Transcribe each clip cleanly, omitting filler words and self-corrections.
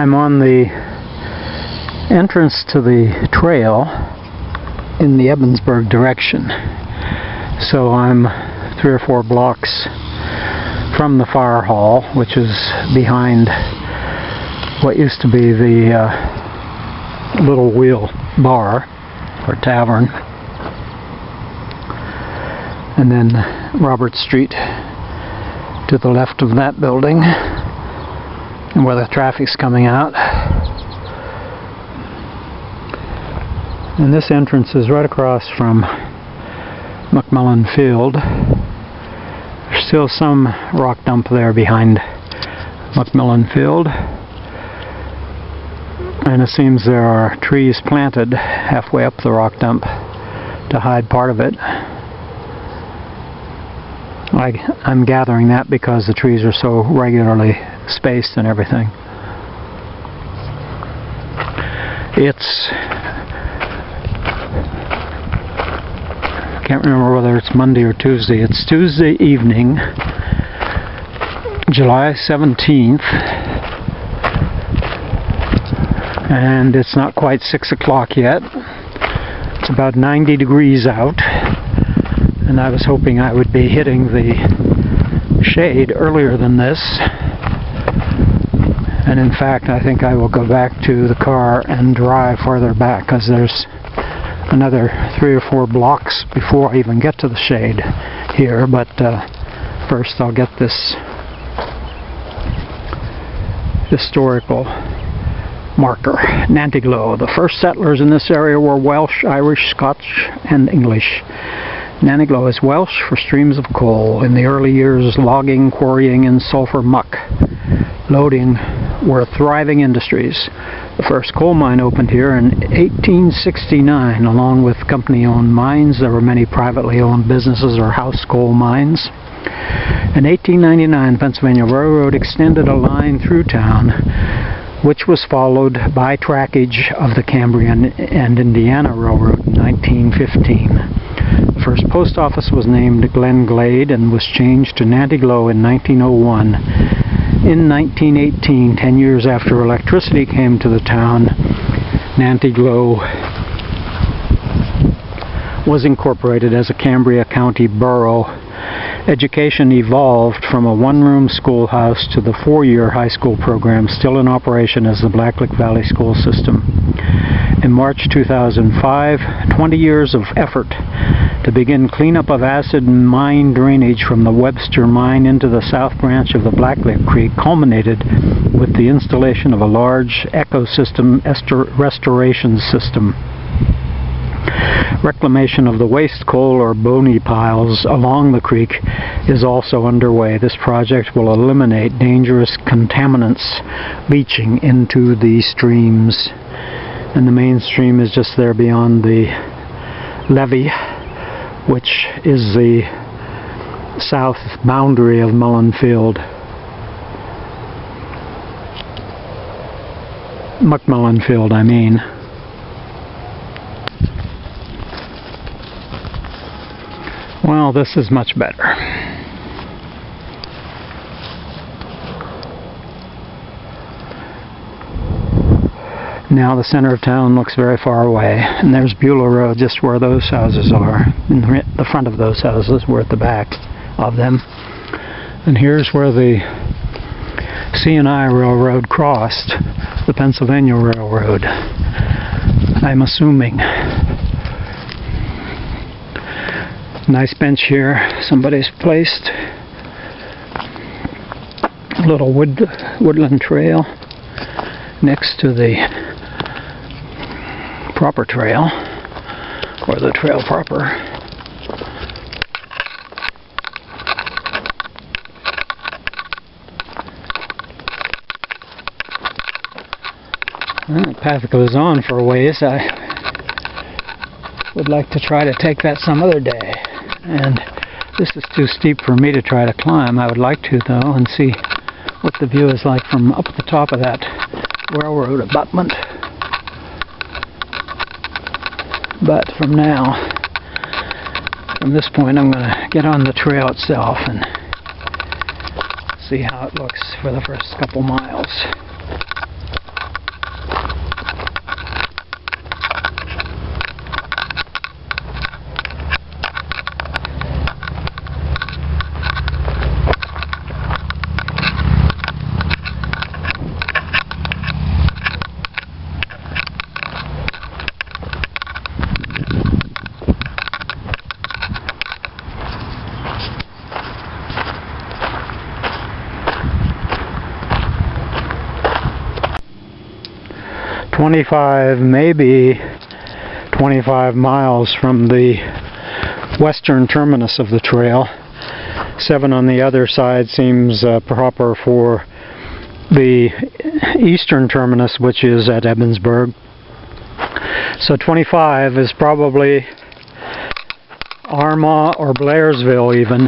I'm on the entrance to the trail in the Ebensburg direction. So I'm 3 or 4 blocks from the fire hall, which is behind what used to be the Little Wheel Bar or Tavern. And then Robert Street to the left of that building, and where the traffic's coming out. And this entrance is right across from McMullen Field. There's still some rock dump there behind McMullen Field. And it seems there are trees planted halfway up the rock dump to hide part of it. I'm gathering that because the trees are so regularly spaced and everything. It's... I can't remember whether it's Monday or Tuesday. It's Tuesday evening, July 17th, and it's not quite 6 o'clock yet. It's about 90 degrees out, and I was hoping I would be hitting the shade earlier than this. And in fact, I think I will go back to the car and drive farther back, because there's another 3 or 4 blocks before I even get to the shade here. But first I'll get this historical marker. Nanty Glo. The first settlers in this area were Welsh, Irish, Scotch, and English. Nanty Glo is Welsh for streams of coal. In the early years, logging, quarrying, and sulfur muck loading were thriving industries. The first coal mine opened here in 1869. Along with company-owned mines, there were many privately owned businesses or house coal mines. In 1899, Pennsylvania Railroad extended a line through town, which was followed by trackage of the Cambrian and Indiana Railroad in 1915. The first post office was named Glen Glade and was changed to Nanty Glo in 1901. In 1918, 10 years after electricity came to the town, Nanty Glo was incorporated as a Cambria County borough. Education evolved from a one-room schoolhouse to the 4-year high school program still in operation as the Blacklick Valley School System. In March 2005, 20 years of effort to begin cleanup of acid mine drainage from the Webster Mine into the south branch of the Blacklick Creek culminated with the installation of a large ecosystem restoration system. Reclamation of the waste coal or bony piles along the creek is also underway. This project will eliminate dangerous contaminants leaching into the streams. And the main stream is just there beyond the levee, which is the south boundary of Mullen Field. McMullen Field, I mean. Well, this is much better. Now the center of town looks very far away, and there's Beulah Road just where those houses are. In the front of those houses, we're at the back of them. And here's where the C&I Railroad crossed the Pennsylvania Railroad, I'm assuming. Nice bench here somebody's placed. A little woodland trail next to the proper trail, or the trail proper. Well, the path goes on for a ways. I would like to try to take that some other day. And this is too steep for me to try to climb. I would like to, though, and see what the view is like from up at the top of that railroad abutment. But from this point, I'm going to get on the trail itself and see how it looks for the first couple miles. 25, maybe 25 miles from the western terminus of the trail. 7 on the other side seems proper for the eastern terminus, which is at Ebensburg. So 25 is probably Armagh or Blairsville even.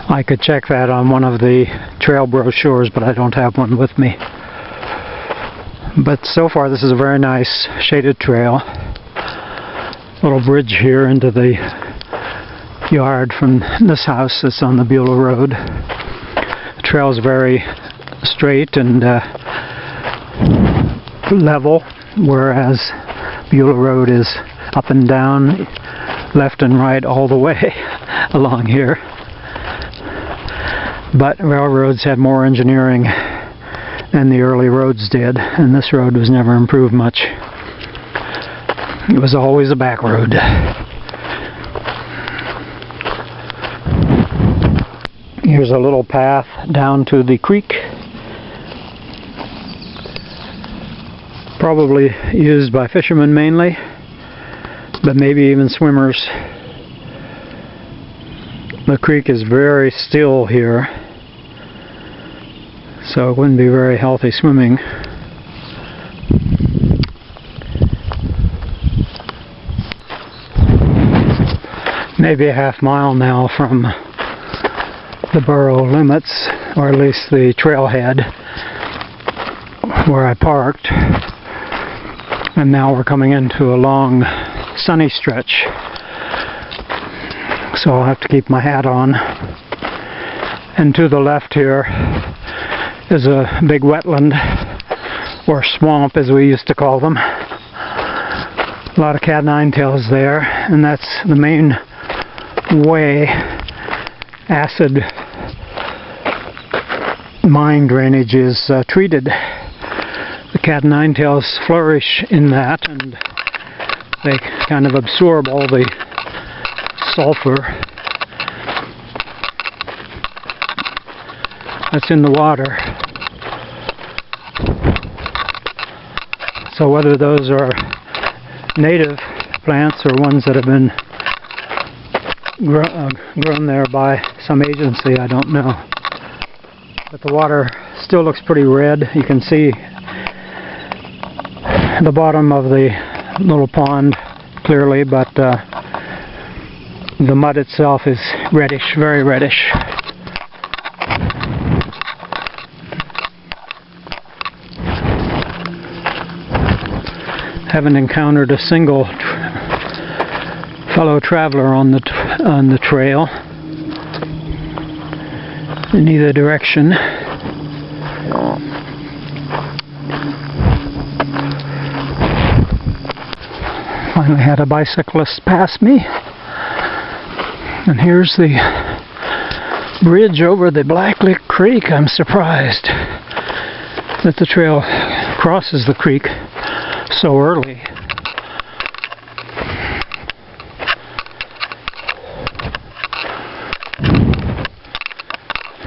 I could check that on one of the trail brochures, but I don't have one with me. But so far this is a very nice shaded trail. Little bridge here into the yard from this house that's on the Beulah Road. The trail is very straight and level, whereas Beulah Road is up and down, left and right all the way along here. But railroads had more engineering than the early roads did, and this road was never improved much. It was always a back road. Here's a little path down to the creek. Probably used by fishermen mainly, but maybe even swimmers. The creek is very still here, so it wouldn't be very healthy swimming. Maybe a half mile now from the borough limits, or at least the trailhead where I parked. And now we're coming into a long sunny stretch, so I'll have to keep my hat on. And to the left here is a big wetland, or swamp as we used to call them. A lot of cat nine-tails there, and that's the main way acid mine drainage is treated. The cat nine-tails flourish in that, and they kind of absorb all the sulfur that's in the water. So whether those are native plants or ones that have been grown there by some agency, I don't know. But the water still looks pretty red. You can see the bottom of the little pond clearly, but the mud itself is reddish, very reddish. Haven't encountered a single fellow traveler on the trail in either direction. Finally had a bicyclist pass me, and here's the bridge over the Blacklick Creek. I'm surprised that the trail crosses the creek so early.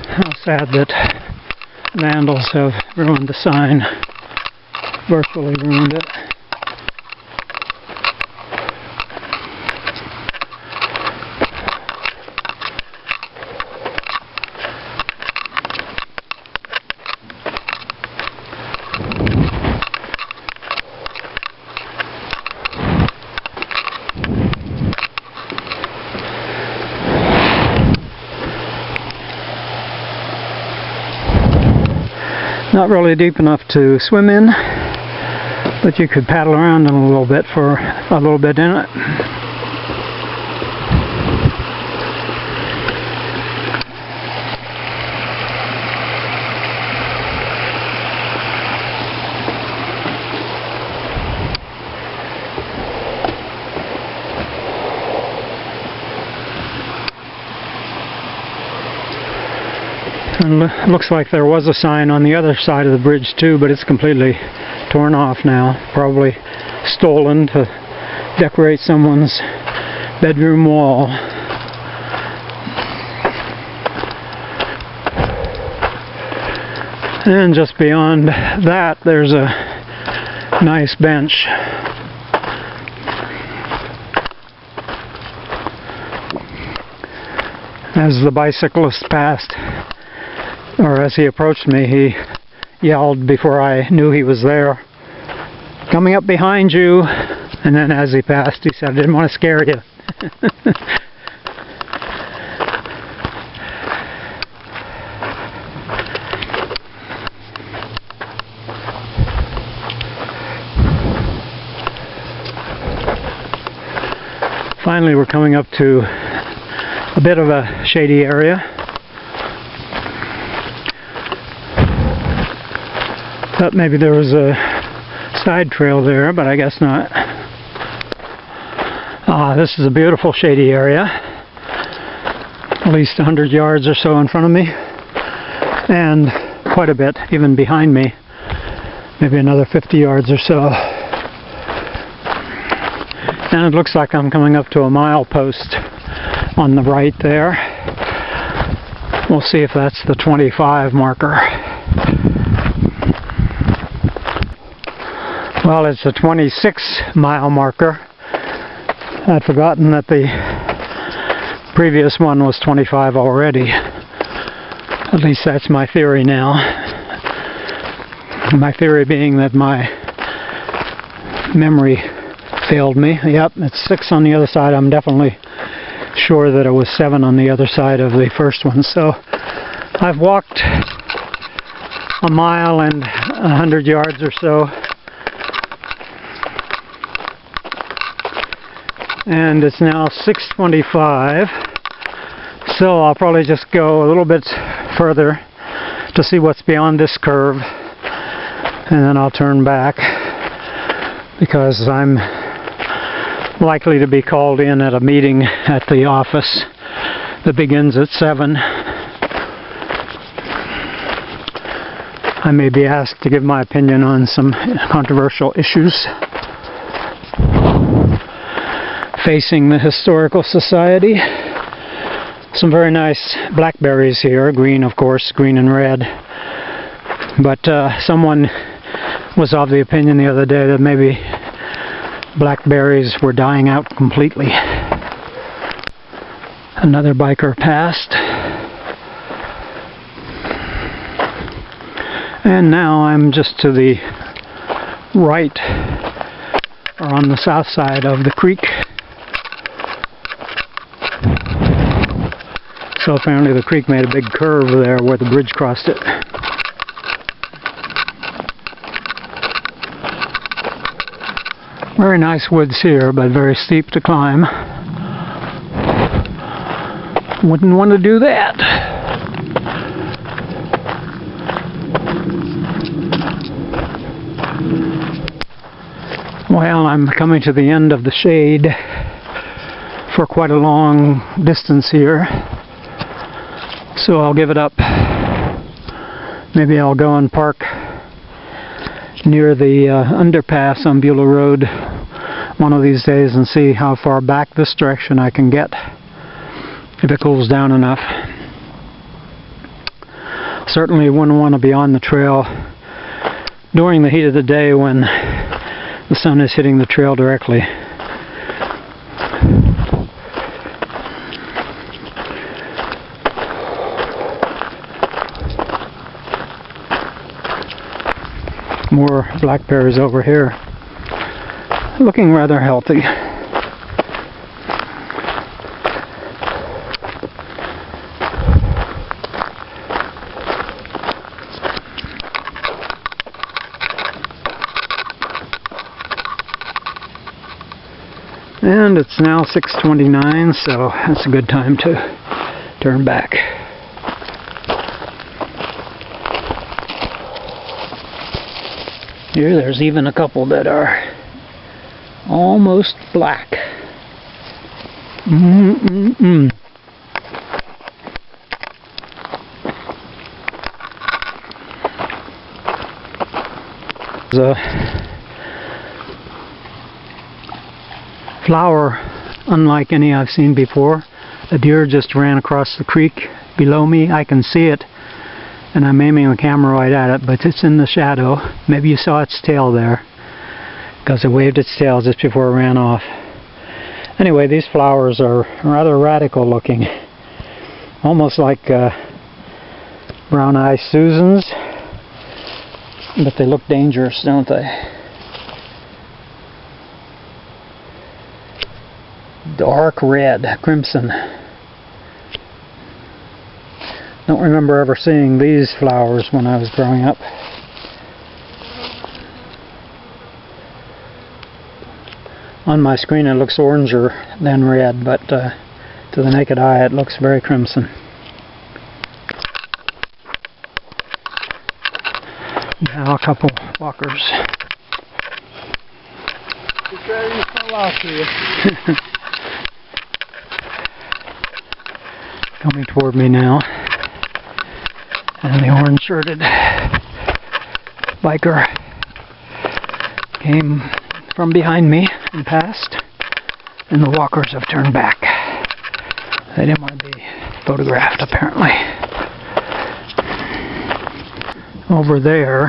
How sad that vandals have ruined the sign, virtually ruined it. Not really deep enough to swim in, but you could paddle around in a little bit for a little bit in it. And it looks like there was a sign on the other side of the bridge too, but it's completely torn off now. Probably stolen to decorate someone's bedroom wall. And just beyond that, there's a nice bench. As the bicyclist passed, or as he approached me, he yelled before I knew he was there, "Coming up behind you!" And then as he passed, he said, "I didn't want to scare you." Finally, we're coming up to a bit of a shady area. Thought maybe there was a side trail there, but I guess not. This is a beautiful shady area. At least 100 yards or so in front of me, and quite a bit even behind me. Maybe another 50 yards or so. And it looks like I'm coming up to a milepost on the right there. We'll see if that's the 25 marker. Well, it's a 26-mile marker. I'd forgotten that the previous one was 25 already. At least that's my theory now. My theory being that my memory failed me. Yep, it's 6 on the other side. I'm definitely sure that it was 7 on the other side of the first one. So I've walked a mile and 100 yards or so, and it's now 6:25, so I'll probably just go a little bit further to see what's beyond this curve, and then I'll turn back because I'm likely to be called in at a meeting at the office that begins at 7. I may be asked to give my opinion on some controversial issues facing the Historical Society. Some very nice blackberries here, green of course, green and red. But someone was of the opinion the other day that maybe blackberries were dying out completely. Another biker passed. And now I'm just to the right, or on the south side of the creek. So apparently the creek made a big curve there where the bridge crossed it. Very nice woods here, but very steep to climb. Wouldn't want to do that. Well, I'm coming to the end of the shade for quite a long distance here, so I'll give it up. Maybe I'll go and park near the underpass on Beulah Road one of these days and see how far back this direction I can get if it cools down enough. Certainly wouldn't want to be on the trail during the heat of the day when the sun is hitting the trail directly. More blackberries over here, looking rather healthy. And it's now 6:29, so that's a good time to turn back. Here, there's even a couple that are almost black. There's a flower unlike any I've seen before. A deer just ran across the creek below me. I can see it and I'm aiming the camera right at it, but it's in the shadow. Maybe you saw its tail there, because it waved its tail just before it ran off. Anyway, these flowers are rather radical looking, almost like brown-eyed Susans, but they look dangerous, don't they? Dark red, crimson. Don't remember ever seeing these flowers when I was growing up. On my screen it looks oranger than red, but to the naked eye it looks very crimson. Now a couple walkers. Just ready to fall off to you. Coming toward me now. And the orange-shirted biker came from behind me and passed, and the walkers have turned back. They didn't want to be photographed, apparently. Over there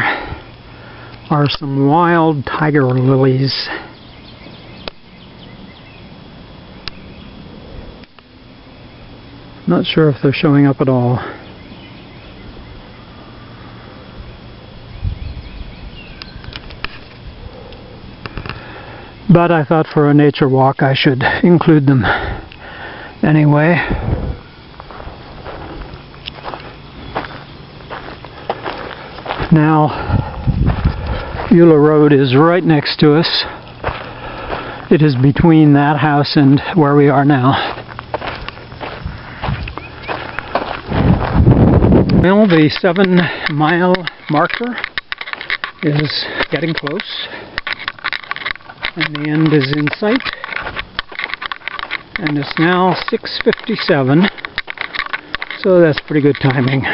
are some wild tiger lilies. Not sure if they're showing up at all. But I thought for a nature walk I should include them anyway. Now, Eula Road is right next to us. It is between that house and where we are now. Well, the 7-mile marker is getting close, and the end is in sight, and it's now 6:57, so that's pretty good timing.